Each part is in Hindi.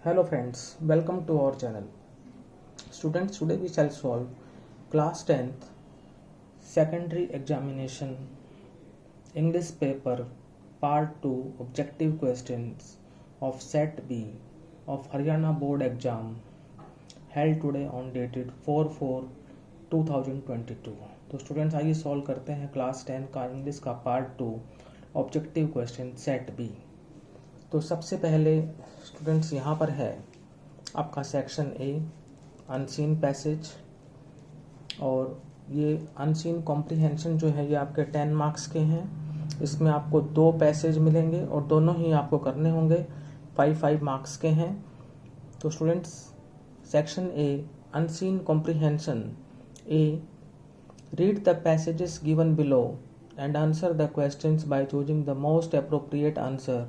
Hello friends, welcome to our channel. Students, today we shall solve class 10th secondary examination English paper part 2 objective questions of set B of Haryana board exam held today on dated 4/4/2022. तो स्टूडेंट्स आइए सॉल्व करते हैं क्लास 10 का इंग्लिश का part 2 objective question set B. तो सबसे पहले स्टूडेंट्स यहाँ पर है आपका सेक्शन ए अनसीन पैसेज, और ये अनसीन कॉम्प्रिहेंशन जो है ये आपके 10 मार्क्स के हैं। इसमें आपको 2 पैसेज मिलेंगे और दोनों ही आपको करने होंगे, 5 मार्क्स के हैं। तो students section A unseen comprehension A, read the passages given below and answer the questions by choosing the most appropriate answer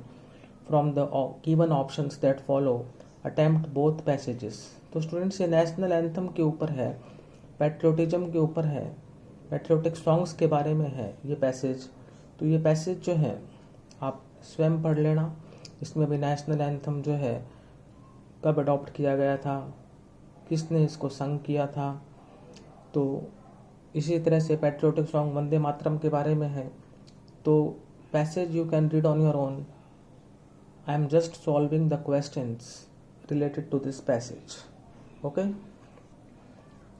from the given options that follow, attempt both passages. तो स्टूडेंट्स ये नेशनल एंथम के ऊपर है, पैट्रियोटिज्म के ऊपर है, पैट्रियोटिक सॉन्ग्स के बारे में है ये पैसेज। तो ये पैसेज जो है आप स्वयं पढ़ लेना। इसमें भी नेशनल एंथम जो है कब अडॉप्ट किया गया था, किसने इसको संग किया था, तो इसी तरह से पैट्रियोटिक सॉन्ग वंदे मातरम के बारे में है। तो passage you can read on your own. I am just solving the questions related to this passage. Okay?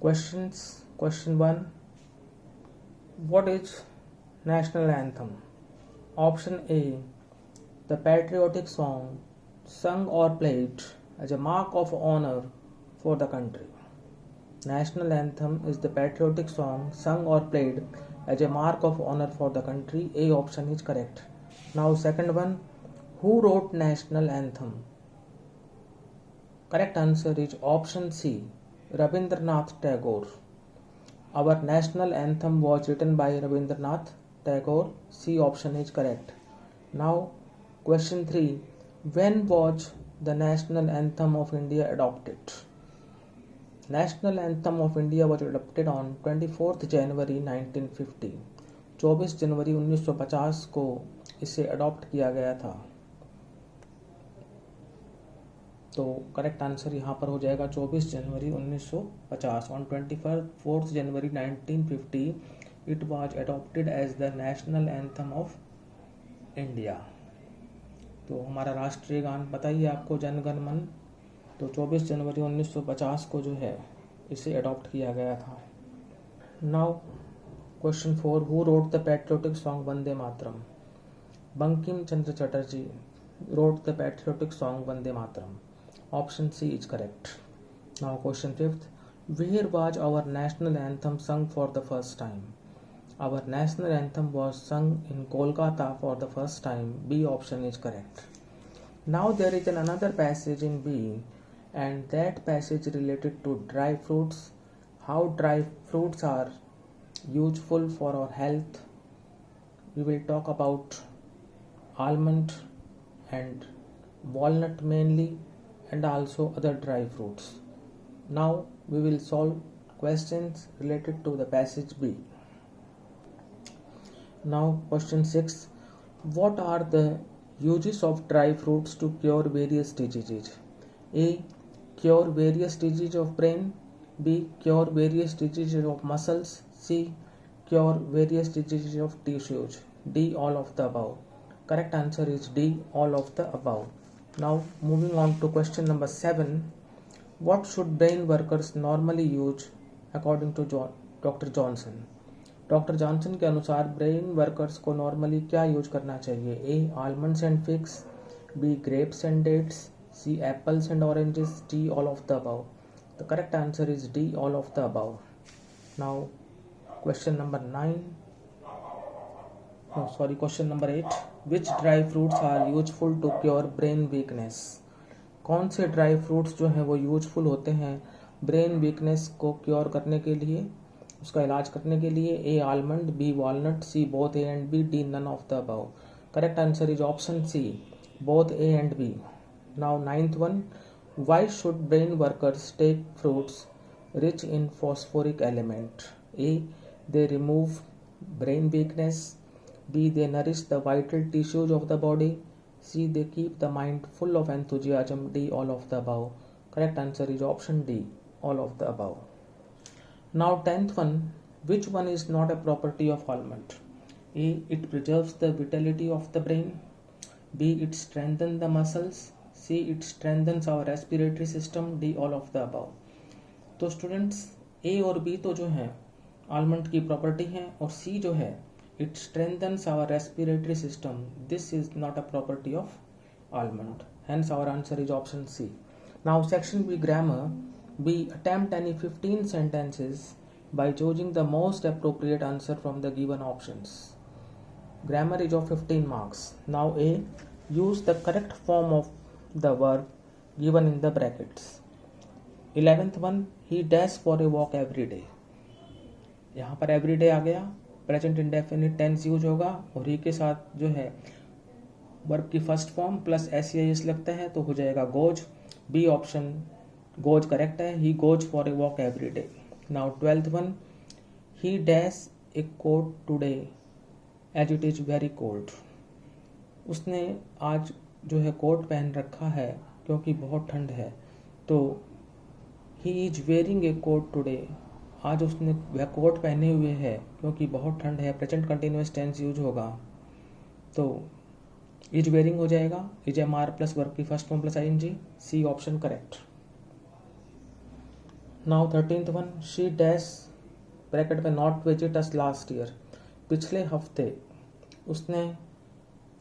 Questions. Question 1. What is national anthem? Option A. The patriotic song sung or played as a mark of honor for the country. National anthem is the patriotic song sung or played as a mark of honor for the country. A option is correct. Now second one. Who wrote national anthem? Correct answer is option C, Rabindranath Tagore. Our national anthem was written by Rabindranath Tagore. C option is correct. Now question 3. When was the national anthem of India adopted? National anthem of India was adopted on 24th January 1950. 24 जनवरी 1950 को इसे अडॉप्ट किया गया था। तो करेक्ट आंसर यहाँ पर हो जाएगा 24 जनवरी 1950। On 24 January 1950 it was adopted as the national anthem of India. तो हमारा राष्ट्रीय गान पता ही है आपको, जन गण मन। तो 24 जनवरी 1950 को जो है इसे अडॉप्ट किया गया था। Now question 4. Who wrote the patriotic song Vande Mataram? Bankim Chandra Chatterjee wrote the patriotic song Vande Mataram. Option C is correct. Now question 5th. Where was our national anthem sung for the first time? Our national anthem was sung in Kolkata for the first time. B option is correct. Now there is another passage in B, and that passage related to dry fruits. How dry fruits are useful for our health. We will talk about almond and walnut mainly, and also other dry fruits. Now we will solve questions related to the passage B. Now question 6. What are the uses of dry fruits to cure various diseases? A. Cure various diseases of brain. B. Cure various diseases of muscles. C. Cure various diseases of tissues. D. All of the above. Correct answer is D, all of the above. Now moving on to question number 7. What should brain workers normally use according to Dr. Johnson? Doctor Johnson के अनुसार ब्रेन वर्कर्स को नॉर्मली क्या यूज करना चाहिए? A. Almonds and figs. B. Grapes and dates. C. Apples and oranges. D. All of the above. The correct answer is D, all of the above. Now question number 9. Question number 8. Which dry fruits are useful to cure brain weakness? कौन से ड्राई फ्रूट्स जो हैं वो यूजफुल होते हैं ब्रेन वीकनेस को क्योर करने के लिए, उसका इलाज करने के लिए? A. Almond. B. Walnut. C. Both A and B. D. None of the above. Correct answer is option C, both A and B. Now 9th one. Why should brain workers take fruits rich in phosphoric element? A. They remove brain weakness. B. They nourish the vital tissues of the body. C. They keep the mind full of enthusiasm. D. All of the above. Correct answer is option D. All of the above. Now 10th one. Which one is not a property of almond? A. It preserves the vitality of the brain. B. It strengthens the muscles. C. It strengthens our respiratory system. D. All of the above. तो स्टूडेंट्स A और B तो जो है आलमंड की प्रॉपर्टी है, और C जो है it strengthens our respiratory system. This is not a property of almond. Hence our answer is option C. Now section B grammar. B. Attempt any 15 sentences by choosing the most appropriate answer from the given options. Grammar is of 15 marks. Now A. Use the correct form of the verb given in the brackets. 11th one. He does for a walk every day. यहाँ पर एवरी डे आ गया, प्रेजेंट इंडेफिनिट टेंस यूज होगा, और ही के साथ जो है वर्ब की फर्स्ट फॉर्म प्लस SEIS लगता है तो हो जाएगा goes. B option goes correct है. He goes for a walk every day. Now 12th one. He dash a coat today as it is very cold. उसने आज जो है कोट पहन रखा है क्योंकि बहुत ठंड है. तो he is wearing a coat today. आज उसने वह कोट पहने हुए है क्योंकि बहुत ठंड है. प्रेजेंट कंटिन्यूअस टेंस यूज होगा तो इज वेयरिंग हो जाएगा. इज MR प्लस वर्ब की first form plus ING. C option correct. Now 13th one. She dash bracket में not visit us last year. पिछले हफ्ते उसने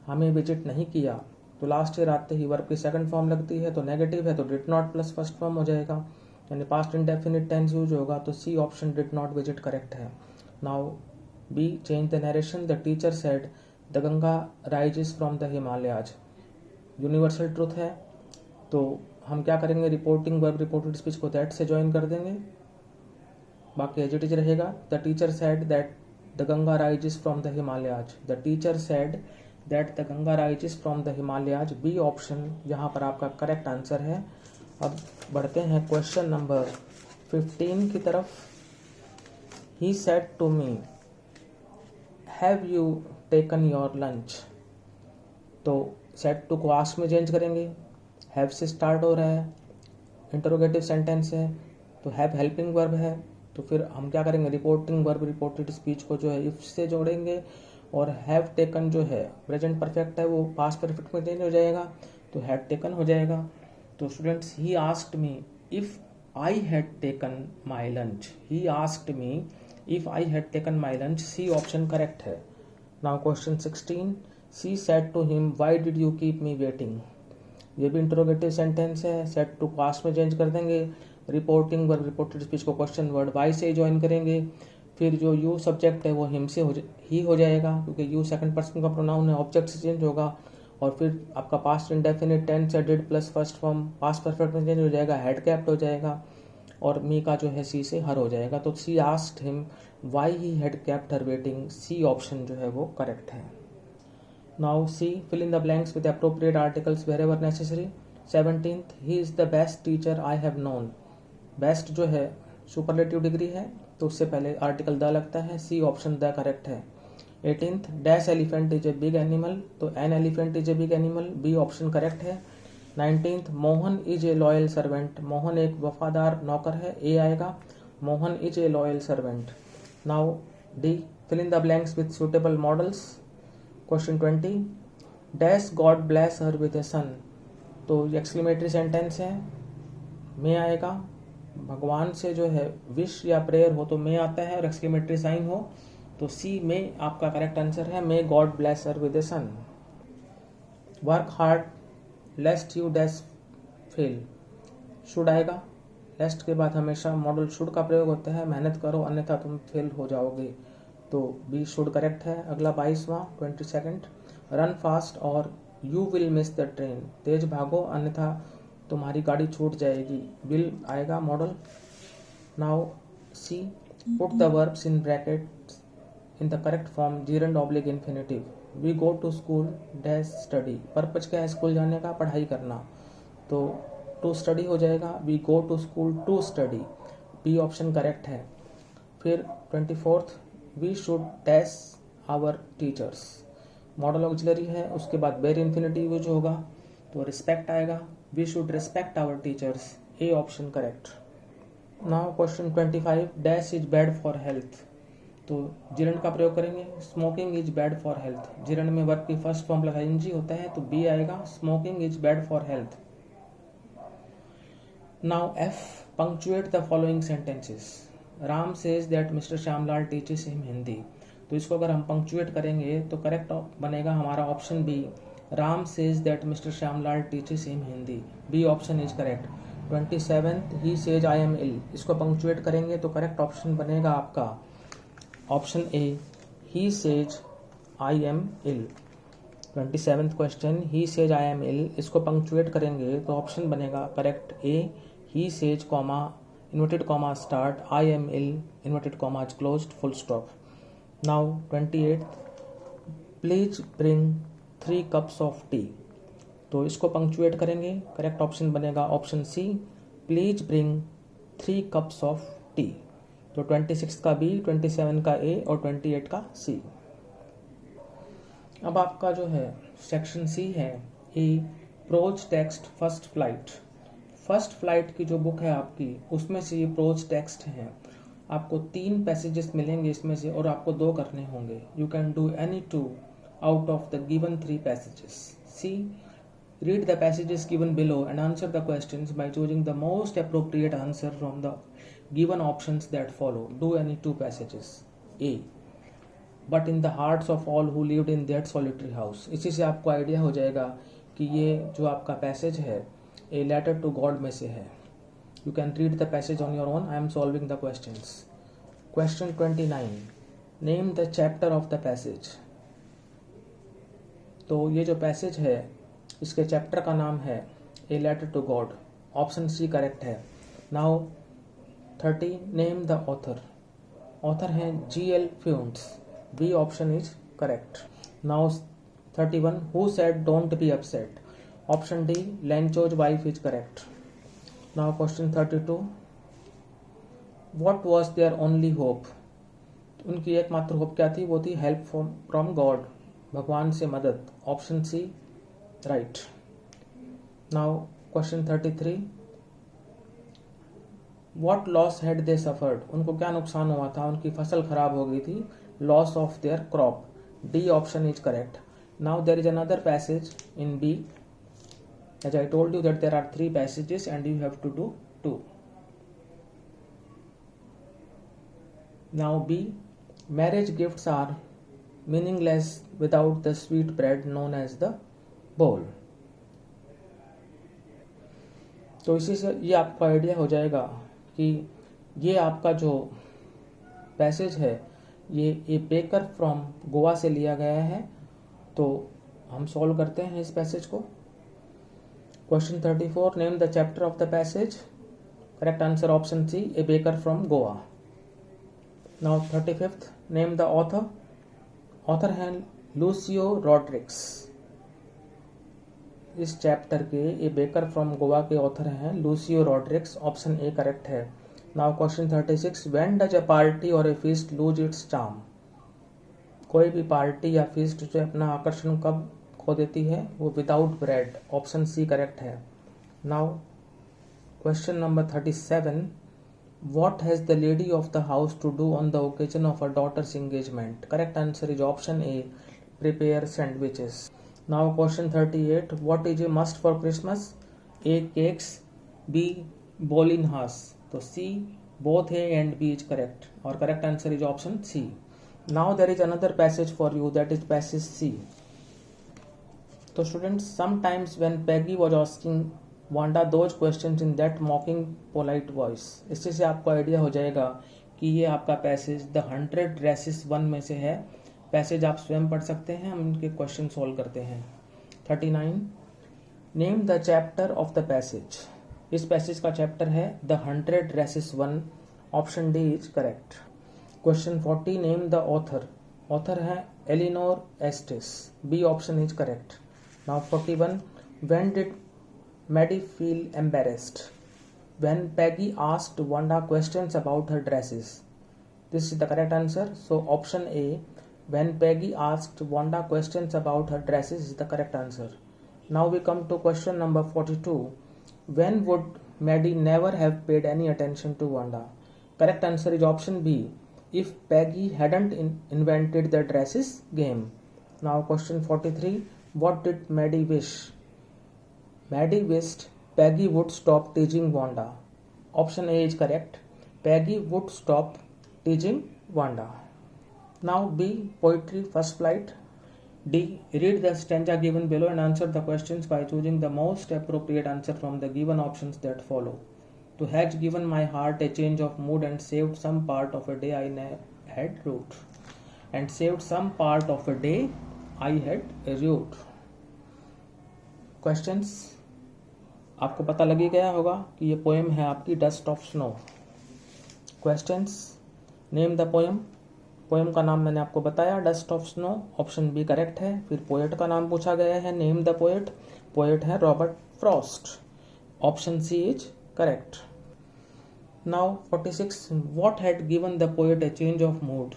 हमें विजिट नहीं किया. तो लास्ट ईयर आते ही वर्ब की सेकंड फॉर्म लगती है तो नेगेटिव है तो did not plus first form हो जाएगा, यानी पास्ट इंडेफिनिट टेंस यूज होगा. तो C option did not visit correct है. Now B. Change the narration. The teacher said the Ganga rises from the Himalayas. Universal truth है तो हम क्या करेंगे, रिपोर्टिंग वर्ब रिपोर्टेड स्पीच को दैट से ज्वाइन कर देंगे, बाकी एज इट इज रहेगा. The teacher said that the Ganga rises from the Himalayas. The teacher said that the Ganga rises from the Himalayas. B option यहाँ पर आपका करेक्ट आंसर है. अब बढ़ते हैं क्वेश्चन नंबर 15 की तरफ. He said to me have you taken your lunch. तो सेड टू को आस्क में चेंज करेंगे. हैव से स्टार्ट हो रहा है, इंटरोगेटिव सेंटेंस है तो हैव हेल्पिंग वर्ब है. तो फिर हम क्या करेंगे, रिपोर्टिंग वर्ब रिपोर्टेड स्पीच को जो है इफ से जोड़ेंगे, और हैव टेकन जो है प्रेजेंट परफेक्ट है वो पास्ट परफेक्ट में चेंज हो जाएगा तो हैड टेकन हो जाएगा. तो students he asked me if I had taken my lunch. He asked me if I had taken my lunch. C option correct है. Now question 16. She said to him why did you keep me waiting. ये भी इंटरोगेटिव सेंटेंस है. सेड टू पास्ट में चेंज कर देंगे. रिपोर्टिंग वर्ब रिपोर्टेड स्पीच को क्वेश्चन वर्ड वाई से ज्वाइन करेंगे. फिर जो यू सब्जेक्ट है वो हिम से ही हो जाएगा क्योंकि यू सेकंड पर्सन का प्रोनाउन है, ऑब्जेक्ट से चेंज होगा. और फिर आपका पास्ट इंडेफिनिट टेंस है did plus first form past perfect में चेंज हो जाएगा, हैड कैप्ट हो जाएगा, और मी का जो है सी से हर हो जाएगा. तो she asked him why he had kept her waiting. C option जो है वो करेक्ट है. Now C fill in the blanks with appropriate articles wherever necessary. 17th. He is the best teacher I have known. Best जो है सुपरलेटिव डिग्री है तो उससे पहले आर्टिकल द लगता है. सी ऑप्शन द करेक्ट है. 18th. Dash elephant is a big animal. तो an elephant is a big animal. B option correct है. 19th. Mohan is a loyal servant. Mohan एक वफादार नौकर है. ए आएगा. Mohan is a loyal servant. Now D fill in the blanks with suitable modals. Question 20. Dash God bless her with a son. तो एक्सक्लेमेटरी सेंटेंस है, में आएगा. भगवान से जो है विश या प्रेयर हो तो में आता है और एक्सक्लेमेटरी साइन हो तो सी में आपका करेक्ट आंसर है. May God bless her with a son. Work hard lest you dash fail. Should आएगा. लेस्ट के बाद हमेशा मॉडल शुड का प्रयोग होता है. मेहनत करो अन्यथा तुम फेल हो जाओगे. तो बी शुड करेक्ट है. अगला 22वां 22nd. रन फास्ट और you will miss the train. तेज भागो अन्यथा तुम्हारी गाड़ी छूट जाएगी. विल आएगा modal. Now C put the verbs in brackets in the correct form gerund oblique infinitive. We go to school dash study. Purpose क्या है स्कूल जाने का, पढ़ाई करना. तो टू स्टडी हो जाएगा. We go to school to study. B option correct है. फिर 24th. We should dash our teachers. Modal auxiliary है, उसके बाद वेरी इन्फिनिटिव यूज होगा तो रिस्पेक्ट आएगा। We should respect our teachers, A option correct. Now question 25, dash is bad for health. तो जिरन का प्रयोग करेंगे, smoking is bad for health. Gerund में वर्ब की फर्स्ट फॉर्म लगा ing होता है तो बी आएगा, smoking is bad for health. Now F, punctuate the following sentences. Ram says that mister Shyamlal teaches him Hindi. तो इसको अगर हम पंक्चुएट करेंगे तो करेक्ट बनेगा हमारा option B, Ram says that mister Shyamlal teaches him Hindi. B option is correct. 27, he says I am ill. इसको पंक्चुएट करेंगे तो करेक्ट ऑप्शन बनेगा आपका option A, he says I am ill. 27th question, he says I am ill. इसको पंक्चुएट करेंगे तो ऑप्शन बनेगा correct A, he says comma inverted comma start I am ill inverted comma is closed full stop. Now 28, please bring 3 cups of tea. तो इसको पंक्चुएट करेंगे, करेक्ट ऑप्शन बनेगा option C, please bring 3 cups of tea. तो 26 का बी, 27 का ए और 28 का सी। अब आपका जो है सेक्शन सी है, a prose text first flight. First flight की जो बुक है आपकी, उसमें से ये प्रोज टेक्स्ट है। आपको 3 पैसेजेस मिलेंगे इसमें से और आपको 2 करने होंगे। You can do any 2 out of the given 3 passages. C, read the passages given below and answer the questions by choosing the most appropriate answer from the given options that follow. Do any 2 passages. A, but in the hearts of all who lived in that solitary house. इसी से आपको आइडिया हो जाएगा कि ये जो आपका पैसेज है ए लेटर टू गॉड में से है। You can read the passage on your own, I am solving the questions. Question 29, name the chapter of the passage. तो ये जो पैसेज है इसके चैप्टर का नाम है a letter to God. Option C correct है। Now 30, name the author. Author हैं G.L. Fuentes. B option is correct. Now 31, who said don't be upset. Option D, Lencho's wife is correct. Now question 32, what was there only hope. उनकी एकमात्र होप क्या थी, वो थी हेल्प फ्रॉम गॉड, भगवान से मदद। Option C right. Now question 33, what loss had they suffered. उनको क्या नुकसान हुआ था, उनकी फसल खराब हो गई थी, loss of their crop. D option is correct. Now there is another passage in B, as I told you that there are 3 passages and you have to do 2. Now B, marriage gifts are meaningless without the sweet bread known as the bowl. तो इसी से ये आपको आइडिया हो जाएगा कि ये आपका जो पैसेज है ये ए बेकर फ्रॉम गोवा से लिया गया है। तो हम सॉल्व करते हैं इस पैसेज को। Question 34, name the chapter of the passage. Correct answer option C, a baker from Goa. Now 35th, name the author. Author है Lucio Rodriguez. इस चैप्टर के ए बेकर फ्रॉम गोवा के ऑथर हैं Lucio Rodrigues. Option A correct है। Now question 36, when does a party और a feast lose its charm. कोई भी पार्टी या फीस्ट जो अपना आकर्षण कब खो देती है, वो without bread. Option C correct है। Now question number 37, what has the lady of the house to do on the occasion of a daughter's engagement. Correct answer is option A, prepare sandwiches. Now question 38, what is a must for Christmas. A cakes, B बोलिन हास। तो C both A and B is correct और correct answer is option C. Now there is another passage for you, that is passage C. तो students, sometimes when Peggy was asking Wanda those questions in that mocking polite voice. इससे से आपको आइडिया हो जाएगा कि ये आपका पैसेज द 100 ड्रेसेस 1 में से है। पैसेज आप स्वयं पढ़ सकते हैं, हम इनके क्वेश्चन सॉल्व करते हैं। 39, name the chapter of the passage. इस पैसेज का चैप्टर है the 100 dresses 1। Option D is correct. Question 40, name the author. Author है Eleanor Estes. B option is correct. Now 41, when did Maddie feel embarrassed? When Peggy asked Wanda questions about her dresses. This is the correct answer. So option A, When Peggy asked Wanda questions about her dresses is the correct answer. Now we come to question number 42. When would Maddie never have paid any attention to Wanda? Correct answer is option B. If Peggy hadn't invented the dresses game. Now question 43. What did Maddie wish? Maddie wished Peggy would stop teasing Wanda. Option A is correct. Peggy would stop teasing Wanda. Now B. Poetry first flight. D. Read the stanza given below and answer the questions by choosing the most appropriate answer from the given options that follow. To has given my heart a change of mood and saved some part of a day I had wrote. And saved some part of a day I had wrote. Questions. आपको पता लगी गया होगा कि ये पोएम है आपकी dust of snow. Questions. Name the poem. Poem का नाम मैंने आपको बताया, dust of snow. Option B correct है. फिर पोएट का नाम पूछा गया है, नेम द पोएट. पोएट है Robert Frost. Option C is correct. Now 46. What had given the poet a change of mood?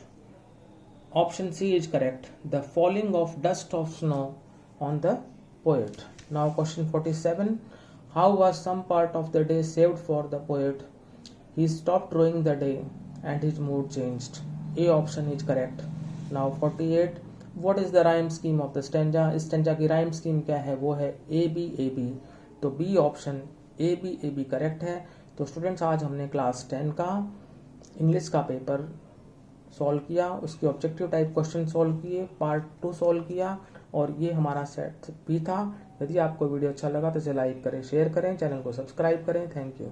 Option C is correct. The falling of dust of snow on the poet. Now question 47. How was some part of the day saved for the poet? He stopped drawing the day and his mood changed. A option is correct. Now 48. What is the rhyme scheme of the stanza? इस stanza की rhyme scheme क्या है? वो है A B A B. तो B option A B A B correct है. तो स्टूडेंट्स आज हमने क्लास 10 का इंग्लिश का पेपर सॉल्व किया, उसके ऑब्जेक्टिव टाइप क्वेश्चन सॉल्व किए, पार्ट 2 सॉल्व किया और ये हमारा सेट भी था. यदि आपको वीडियो अच्छा लगा तो इसे लाइक करें, शेयर करें, चैनल को सब्सक्राइब करें. Thank you.